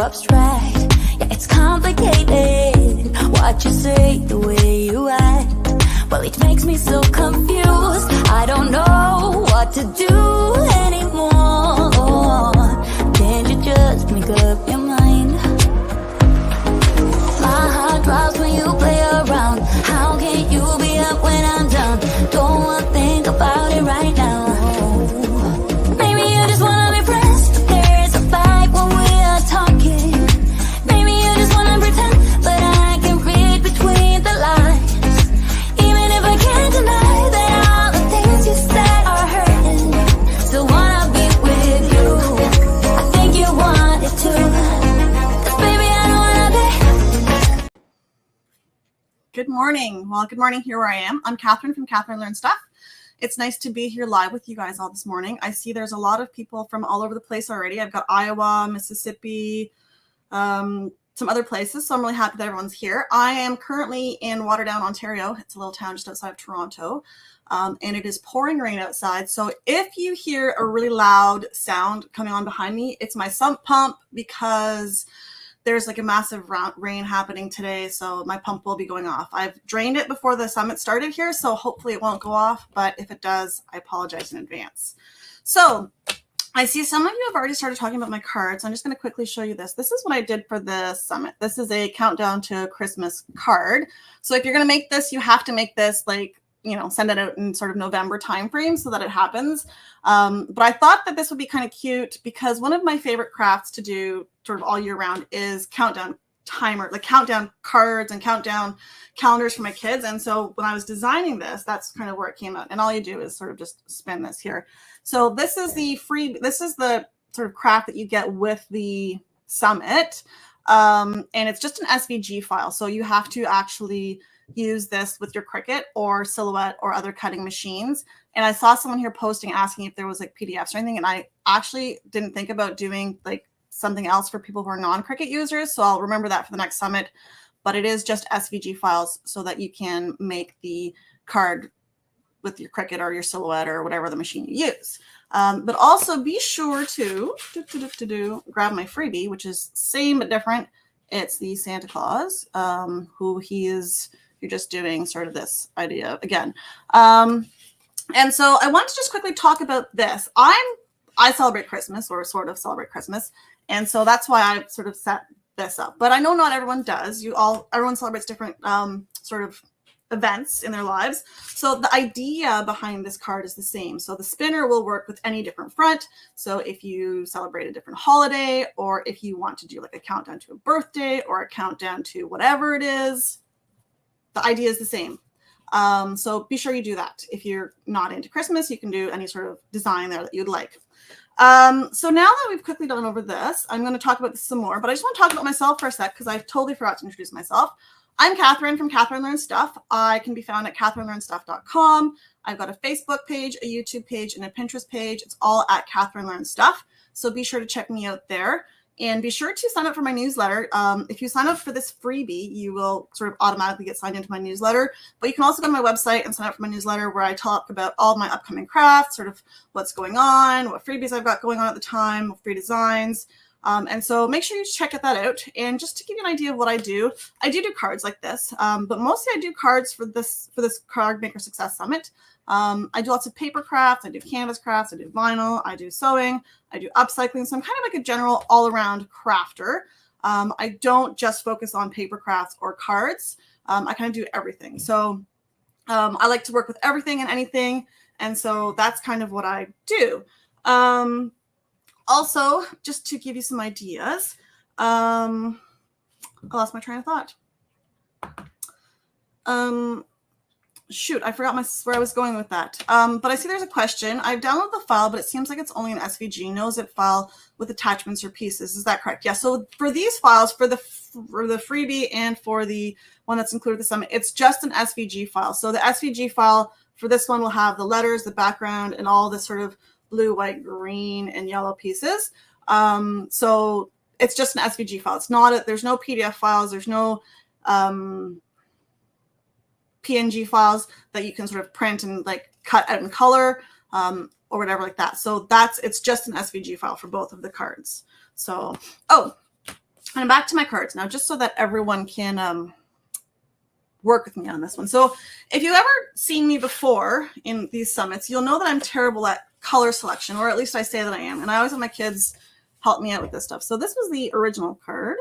abstract. Yeah, it's complicated. What you say, the way you act, well, it makes me so confused. I don't know what to do anymore. Can't you just make up your mind? My heart drops when you play around. How can you be up when I'm down? Don't wanna think about it right now. Maybe you just wanna be friends. There is a vibe when we are talking. Maybe you just wanna pretend, but I can read between the lines. Even if I can't deny that all the things you said are hurting, still wanna be with you. I think you want it too. 'Cause baby, I don't wanna be. Good morning. Well, good morning. Here where I am. I'm Catherine from Katherine Learn Stuff. It's nice to be here live with you guys all this morning. I see there's a lot of people from all over the place already. I've got Iowa, Mississippi, some other places. So I'm really happy that everyone's here. I am currently in Waterdown, Ontario. It's a little town just outside of Toronto. And it is pouring rain outside. So if you hear a really loud sound coming on behind me, it's my sump pump because there's like a massive rain happening today. So my pump will be going off. I've drained it before the summit started here. So hopefully it won't go off. But if it does, I apologize in advance. So I see some of you have already started talking about my cards. I'm just going to quickly show you this. This is what I did for the summit. This is a countdown to Christmas card. So if you're going to make this, you have to make this like, you know, send it out in sort of November timeframe so that it happens. But I thought that this would be kind of cute because one of my favorite crafts to do sort of all year round is countdown timer, like countdown cards and countdown calendars for my kids. And so when I was designing this, that's kind of where it came out. And all you do is sort of just spin this here. So this is the sort of craft that you get with the summit. And it's just an SVG file. So you have to actually use this with your Cricut or Silhouette or other cutting machines. And I saw someone here posting asking if there was like PDFs or anything. And I actually didn't think about doing like something else for people who are non-Cricut users. So I'll remember that for the next summit. But it is just SVG files so that you can make the card with your Cricut or your Silhouette or whatever the machine you use. But also be sure to grab my freebie, which is same but different. It's the Santa Claus, who he is. You're just doing sort of this idea again. And so I want to just quickly talk about this. I celebrate Christmas, or sort of celebrate Christmas. And so that's why I sort of set this up. But I know not everyone does. Everyone celebrates different sort of events in their lives. So the idea behind this card is the same. So the spinner will work with any different front. So if you celebrate a different holiday, or if you want to do like a countdown to a birthday or a countdown to whatever it is, the idea is the same. So be sure you do that. If you're not into Christmas, you can do any sort of design there that you'd like. So now that we've quickly gone over this, I'm going to talk about this some more, but I just want to talk about myself for a sec because I totally forgot to introduce myself. I'm Catherine from Katherine Learn Stuff. I can be found at katherinelearnstuff.com. I've got a Facebook page, a YouTube page, and a Pinterest page. It's all at Katherine Learn Stuff. So be sure to check me out there. And be sure to sign up for my newsletter. If you sign up for this freebie, you will sort of automatically get signed into my newsletter. But you can also go to my website and sign up for my newsletter where I talk about all my upcoming crafts, sort of what's going on, what freebies I've got going on at the time, free designs. And so make sure you check that out. And just to give you an idea of what I do cards like this. But mostly I do cards for this Card Maker Success Summit. I do lots of paper crafts, I do canvas crafts, I do vinyl, I do sewing, I do upcycling. So I'm kind of like a general all-around crafter. I don't just focus on paper crafts or cards. I kind of do everything. So I like to work with everything and anything. And so that's kind of what I do. Also, just to give you some ideas, I lost my train of thought. Shoot, I forgot where I was going with that. But I see there's a question. I've downloaded the file, but it seems like it's only an SVG, no zip file with attachments or pieces. Is that correct? Yeah. So for these files, for the freebie and for the one that's included with the summit, it's just an SVG file. So the SVG file for this one will have the letters, the background, and all the sort of blue, white, green, and yellow pieces. So it's just an SVG file. It's not there's no PDF files. There's no PNG files that you can sort of print and like cut out in color or whatever like that. So it's just an SVG file for both of the cards. So, And back to my cards now, just so that everyone can work with me on this one. So if you've ever seen me before in these summits, you'll know that I'm terrible at color selection, or at least I say that I am. And I always have my kids help me out with this stuff. So this was the original card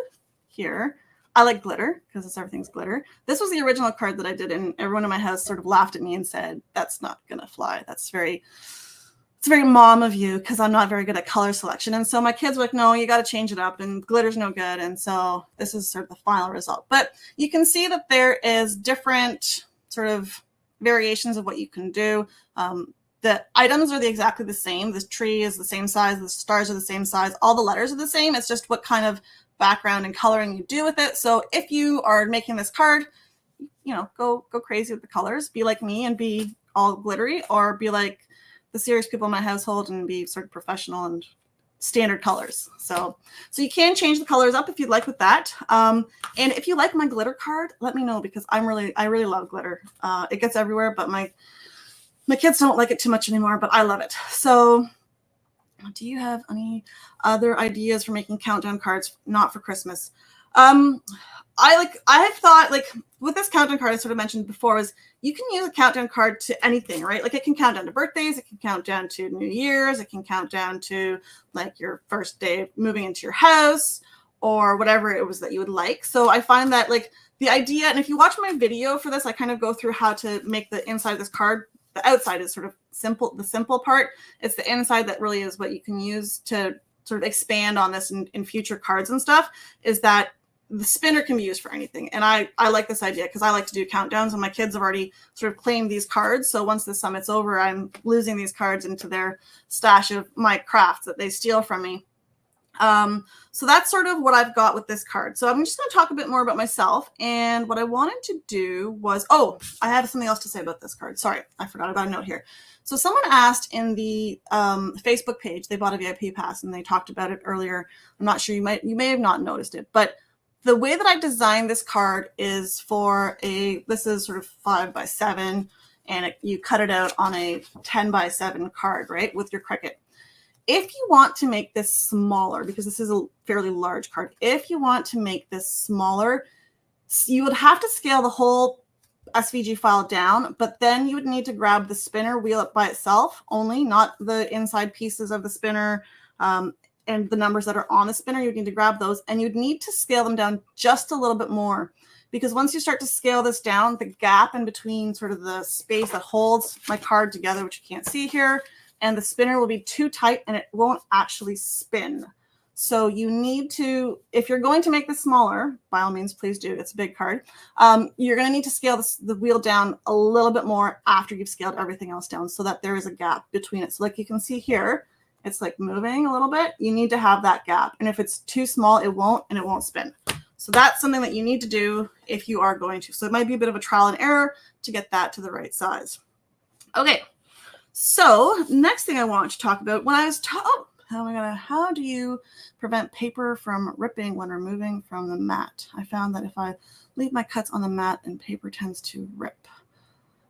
here. I like glitter because everything's glitter. This was the original card that I did, and everyone in my house sort of laughed at me and said, "That's not gonna fly. It's very mom of you, because I'm not very good at color selection." And so my kids were like, "No, you got to change it up, and glitter's no good." And so this is sort of the final result. But you can see that there is different sort of variations of what you can do. The items are exactly the same. This tree is the same size. The stars are the same size. All the letters are the same. It's just what kind of background and coloring you do with it. So if you are making this card, go crazy with the colors. Be like me and be all glittery, or be like the serious people in my household and be sort of professional and standard colors. So you can change the colors up if you'd like with that. And if you like my glitter card, let me know, because I really love glitter. It gets everywhere, but my kids don't like it too much anymore, but I love it. So do you have any other ideas for making countdown cards not for Christmas? I have thought, like, with this countdown card I sort of mentioned before, is you can use a countdown card to anything, right? Like, it can count down to birthdays, it can count down to New Year's, it can count down to like your first day of moving into your house, or whatever it was that you would like. So I find that, like, the idea, and if you watch my video for this, I kind of go through how to make the inside of this card. The outside is sort of simple, the simple part. It's the inside that really is what you can use to sort of expand on this in future cards and stuff, is that the spinner can be used for anything. And I like this idea because I like to do countdowns, and my kids have already sort of claimed these cards. So once the summit's over, I'm losing these cards into their stash of my crafts that they steal from me. So that's sort of what I've got with this card. So I'm just going to talk a bit more about myself. And what I wanted to do was, I have something else to say about this card. Sorry, I forgot about a note here. So someone asked in the Facebook page, they bought a VIP pass and they talked about it earlier. I'm not sure, you may have not noticed it, but the way that I designed this card is for this is sort of 5x7, and you cut it out on a 10x7 card, right, with your Cricut. If you want to make this smaller, because this is a fairly large card, if you want to make this smaller, you would have to scale the whole SVG file down, but then you would need to grab the spinner wheel up by itself only, not the inside pieces of the spinner and the numbers that are on the spinner. You'd need to grab those, and you'd need to scale them down just a little bit more, because once you start to scale this down, the gap in between sort of the space that holds my card together, which you can't see here, and the spinner will be too tight and it won't actually spin. So you need to, if you're going to make this smaller, by all means, please do. It's a big card. You're going to need to scale the wheel down a little bit more after you've scaled everything else down, so that there is a gap between it. So like you can see here, it's like moving a little bit. You need to have that gap. And if it's too small, it won't spin. So that's something that you need to do if you are going to. So it might be a bit of a trial and error to get that to the right size. Okay. So next thing I want to talk about, when I was how do you prevent paper from ripping when removing from the mat? I found that if I leave my cuts on the mat and paper tends to rip.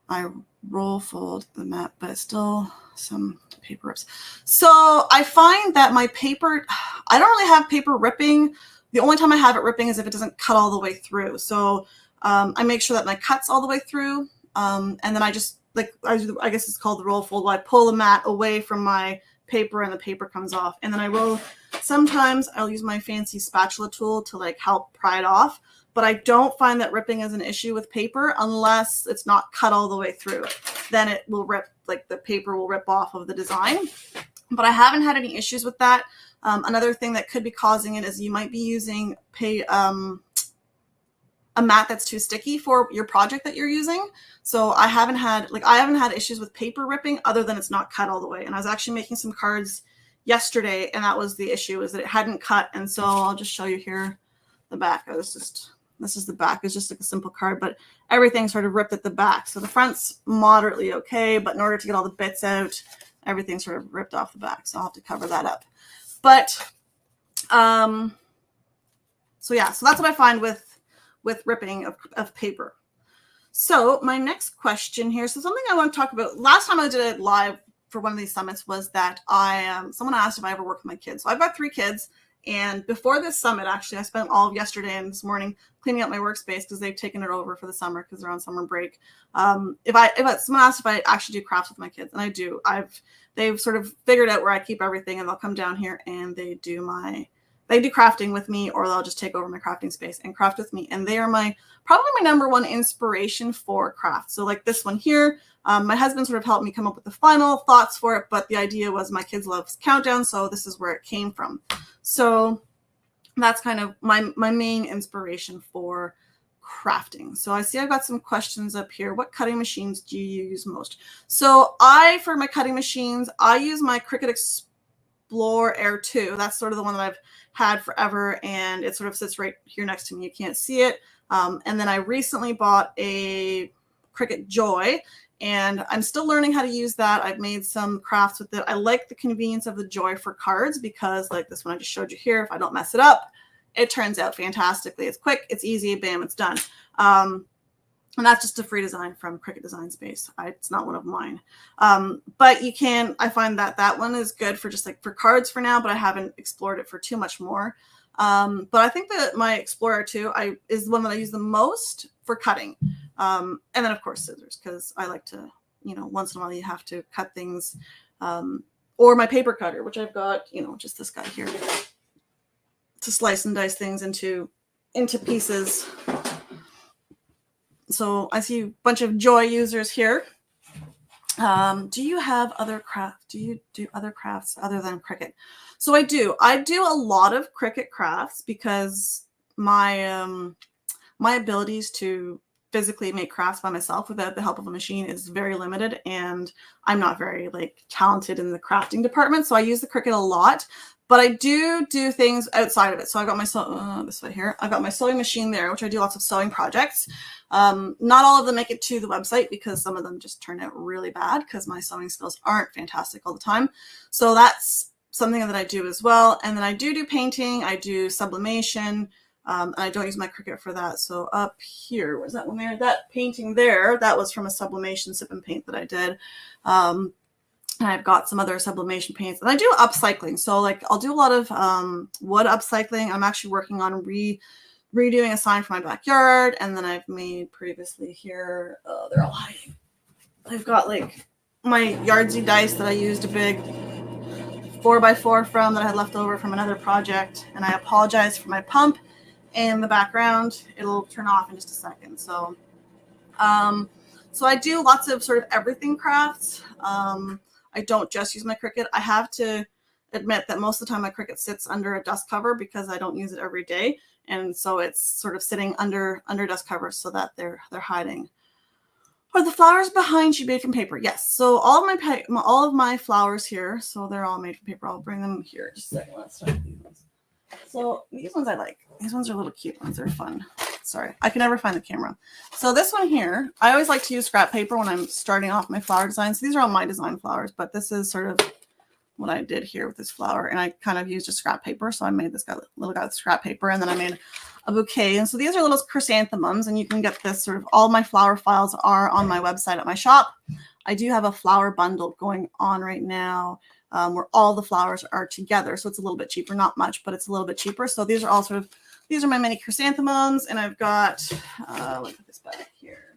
I roll fold the mat, but it's still some paper rips. So I find that my paper, I don't really have paper ripping. The only time I have it ripping is if it doesn't cut all the way through. So I make sure that my cut's all the way through. And then I just, I guess it's called the roll fold. I pull the mat away from my paper and the paper comes off. And then I roll. Sometimes I'll use my fancy spatula tool to like help pry it off. But I don't find that ripping is an issue with paper unless it's not cut all the way through. Then it will rip, like the paper will rip off of the design. But I haven't had any issues with that. Another thing that could be causing it is you might be using a mat that's too sticky for your project that you're using. So I haven't had issues with paper ripping other than it's not cut all the way. And I was actually making some cards yesterday, and that was the issue, is that it hadn't cut. And so I'll just show you here the back. This is the back. It's just like a simple card, but everything sort of ripped at the back. So the front's moderately okay, but in order to get all the bits out, everything sort of ripped off the back. So I'll have to cover that up. But so that's what I find with ripping of paper. So my next question here, so something I want to talk about, last time I did it live for one of these summits was that someone asked if I ever work with my kids. So I've got 3 kids, And before this summit, actually, I spent all of yesterday and this morning cleaning up my workspace because they've taken it over for the summer because they're on summer break. If someone asked if I actually do crafts with my kids, and I do, they've sort of figured out where I keep everything, and they'll come down here and they do crafting with me, or they'll just take over my crafting space and craft with me. And they are probably my number one inspiration for craft. So like this one here, my husband sort of helped me come up with the final thoughts for it, but the idea was my kids love countdown, so this is where it came from. So that's kind of my main inspiration for crafting. So I see I've got some questions up here. What cutting machines do you use most? So for my cutting machines, I use my Cricut Explore Air 2. That's sort of the one that I've had forever, and it sort of sits right here next to me. You can't see it. And then I recently bought a Cricut Joy, and I'm still learning how to use that. I've made some crafts with it. I like the convenience of the Joy for cards because, like this one I just showed you here, if I don't mess it up, it turns out fantastically. It's quick, it's easy, bam, it's done. And that's just a free design from Cricut Design Space. It's not one of mine. But I find that one is good for just like for cards for now, but I haven't explored it for too much more. But I think that my Explorer 2 is the one that I use the most for cutting. And then of course scissors, because I like to, once in a while you have to cut things, or my paper cutter, which I've got, just this guy here to slice and dice things into pieces. So I see a bunch of Joy users here. Do you have other crafts? Do you do other crafts other than Cricut? So I do. I do a lot of Cricut crafts because my abilities to physically make crafts by myself without the help of a machine is very limited, and I'm not very talented in the crafting department. So I use the Cricut a lot, but I do things outside of it. So I got my this way here. I've got my sewing machine there, which I do lots of sewing projects. Not all of them make it to the website because some of them just turn out really bad because my sewing skills aren't fantastic all the time. So that's something that I do as well. And then I do painting. I do sublimation. And I don't use my Cricut for that. So up here, where's that one there? That painting there, that was from a sublimation sip and paint that I did. And I've got some other sublimation paints, and I do upcycling. So I'll do a lot of wood upcycling. I'm actually working on redoing a sign for my backyard. And then I've made previously here, they're all hiding. I've got my Yardsie dice that I used a big 4x4 from that I had left over from another project. And I apologize for my pump in the background. It'll turn off in just a second. So, so I do lots of sort of everything crafts. I don't just use my Cricut. I have to admit that most of the time my Cricut sits under a dust cover because I don't use it every day. And so it's sort of sitting under dust covers so that they're hiding. Are the flowers behind you made from paper? Yes. So all of my flowers here, so they're all made from paper. I'll bring them here just a second. Let's start with these ones. So these ones I like. These ones are little cute ones. They're fun. Sorry, I can never find the camera. So this one here, I always like to use scrap paper when I'm starting off my flower designs. These are all my design flowers, but this is sort of what I did here with this flower. And I kind of used a scrap paper. So I made this little guy with scrap paper, and then I made a bouquet. And so these are little chrysanthemums, and you can get this sort of, all my flower files are on my website at my shop. I do have a flower bundle going on right now, where all the flowers are together. So it's a little bit cheaper, not much, but it's a little bit cheaper. So these are all these are my mini chrysanthemums, and I've got, look at this back here.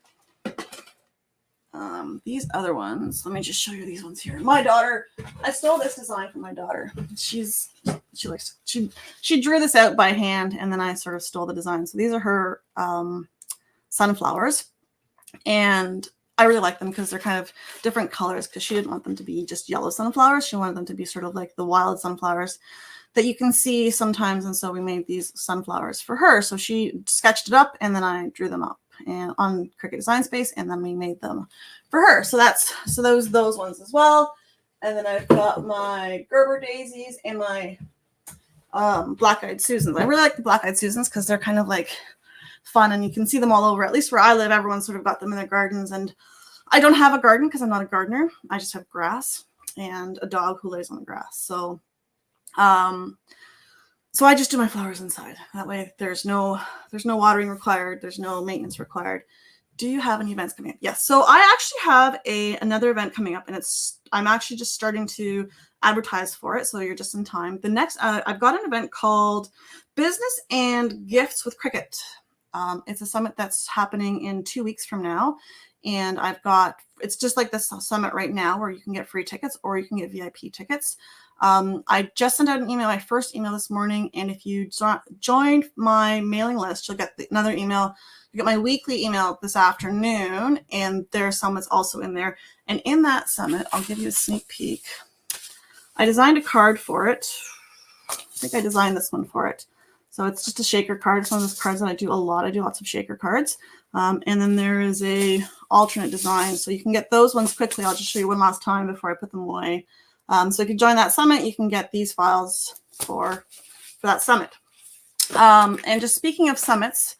These other ones, let me just show you these ones here. My daughter, I stole this design from my daughter. She drew this out by hand, and then I sort of stole the design. So these are her sunflowers, and I really like them because they're kind of different colors, because she didn't want them to be just yellow sunflowers. She wanted them to be sort of like the wild sunflowers that you can see sometimes. And so we made these sunflowers for her. So she sketched it up, and then I drew them up and on Cricut Design Space, and then we made them for her. So those ones as well. And then I've got my Gerber daisies and my black-eyed Susans. I really like the black-eyed Susans because they're kind of fun, and you can see them all over. At least where I live, everyone's sort of got them in their gardens, and I don't have a garden because I'm not a gardener. I just have grass and a dog who lays on the grass. So so I just do my flowers inside. That way there's no watering required. There's no maintenance required. Do you have any events coming up? Yes. So I actually have another event coming up, and I'm actually just starting to advertise for it. So you're just in time. The next, I've got an event called Business and Gifts with Cricket. It's a summit that's happening in 2 weeks from now. And it's just like this summit right now where you can get free tickets or you can get VIP tickets. I just sent out an email, my first email this morning. And if you joined my mailing list, you'll get another email. You get my weekly email this afternoon, and their summit's also in there. And in that summit, I'll give you a sneak peek. I designed a card for it. I think I designed this one for it. So it's just a shaker card. It's one of those cards that I do a lot. I do lots of shaker cards. And then there is a alternate design. So you can get those ones quickly. I'll just show you one last time before I put them away. So if you join that summit, you can get these files for that summit. And just speaking of summits,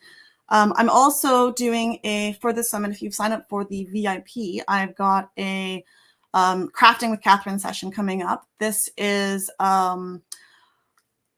I'm also doing for this summit, if you've signed up for the VIP, I've got a crafting with Katherine session coming up. This is,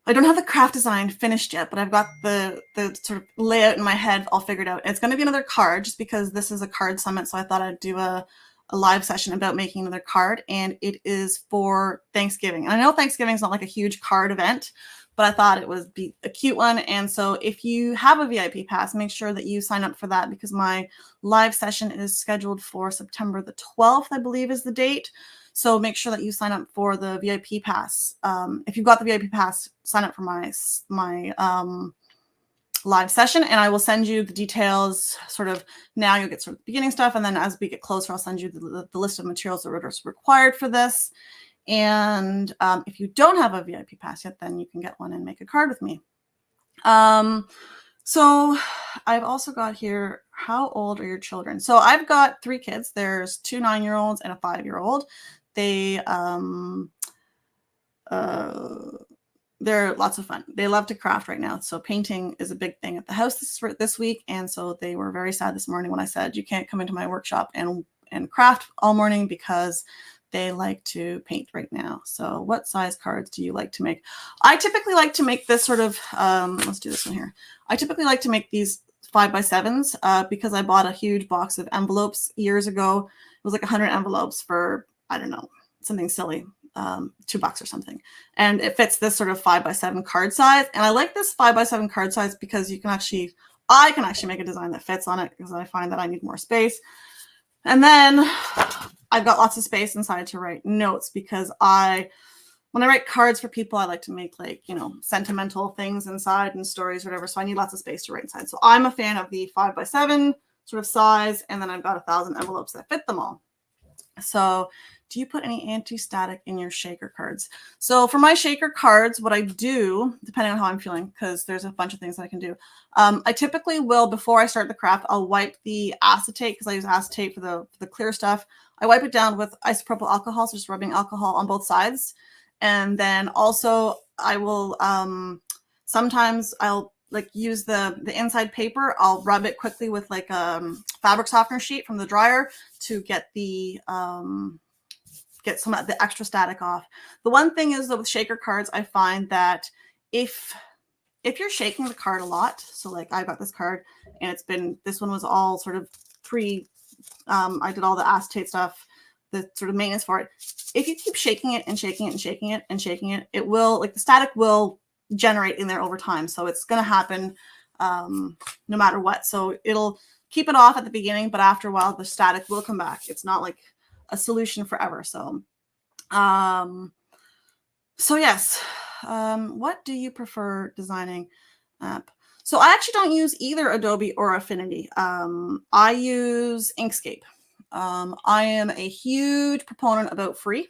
I don't have the craft design finished yet, but I've got the sort of layout in my head all figured out. It's going to be another card just because this is a card summit. So I thought I'd do a live session about making another card, and it is for Thanksgiving. And I know Thanksgiving is not like a huge card event, but I thought it would be a cute one. And so if you have a VIP pass, make sure that you sign up for that because my live session is scheduled for September the 12th, I believe is the date. So make sure that you sign up for the VIP pass. If you've got the VIP pass, sign up for my live session, and I will send you the details sort of now. You'll get sort of the beginning stuff, and then as we get closer, I'll send you the list of materials that are required for this. And if you don't have a VIP pass yet, then you can get one and make a card with me. So I've also got here, how old are your children? So I've got 3 kids. There's 2 9-year-olds and a 5-year-old. They're lots of fun. They love to craft right now. So painting is a big thing at the house this week. And so they were very sad this morning when I said, you can't come into my workshop and craft all morning because they like to paint right now. So what size cards do you like to make? I typically like to make this sort of, let's do this one here. I typically like to make these 5x7s because I bought a huge box of envelopes years ago. It was like 100 envelopes for, I don't know, something silly. $2 or something, and it fits this sort of 5x7 card size. And I like this 5x7 card size because I can actually make a design that fits on it because I find that I need more space. And then I've got lots of space inside to write notes because when I write cards for people, I like to make sentimental things inside and stories, whatever. So I need lots of space to write inside. So I'm a fan of the 5x7 sort of size, and then I've got 1,000 envelopes that fit them all. So do you put any anti-static in your shaker cards? So for my shaker cards, what I do, depending on how I'm feeling, because there's a bunch of things that I can do, I typically will, before I start the craft, I'll wipe the acetate, because I use acetate for the clear stuff. I wipe it down with isopropyl alcohol, so just rubbing alcohol on both sides. And then also I will, sometimes I'll use the inside paper. I'll rub it quickly with a fabric softener sheet from the dryer to get get some of the extra static off. The one thing is that with shaker cards, I find that if you're shaking the card a lot, so I got this card and this one was all sort of I did all the acetate stuff, the sort of maintenance for it. If you keep shaking it and shaking it and shaking it and shaking it, it will, the static will generate in there over time. So it's going to happen no matter what. So it'll keep it off at the beginning, but after a while, the static will come back. It's not like a solution forever. So, yes. What do you prefer designing app? So I actually don't use either Adobe or Affinity. I use Inkscape. I am a huge proponent about free.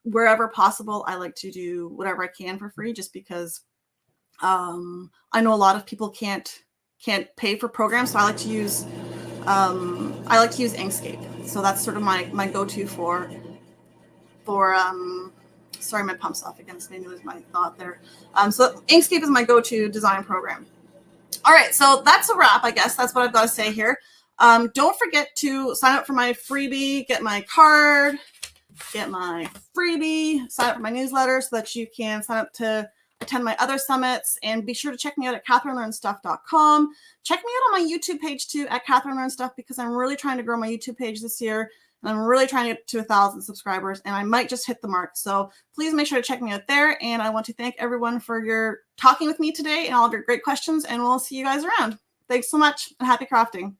Wherever possible, I like to do whatever I can for free, just because I know a lot of people can't pay for programs. So I like to use Inkscape. So that's sort of my go-to for sorry, my pump's off again. So maybe lose my thought there. So Inkscape is my go-to design program. All right, so that's a wrap, I guess. That's what I've got to say here. Don't forget to sign up for my freebie, get my card, get my freebie, sign up for my newsletter so that you can sign up to attend my other summits, and be sure to check me out at katherinelearnstuff.com. Check me out on my YouTube page too at Katherine Learn Stuff, because I'm really trying to grow my YouTube page this year. And I'm really trying to get to 1,000 subscribers, and I might just hit the mark. So please make sure to check me out there. And I want to thank everyone for your talking with me today and all of your great questions. And we'll see you guys around. Thanks so much, and happy crafting.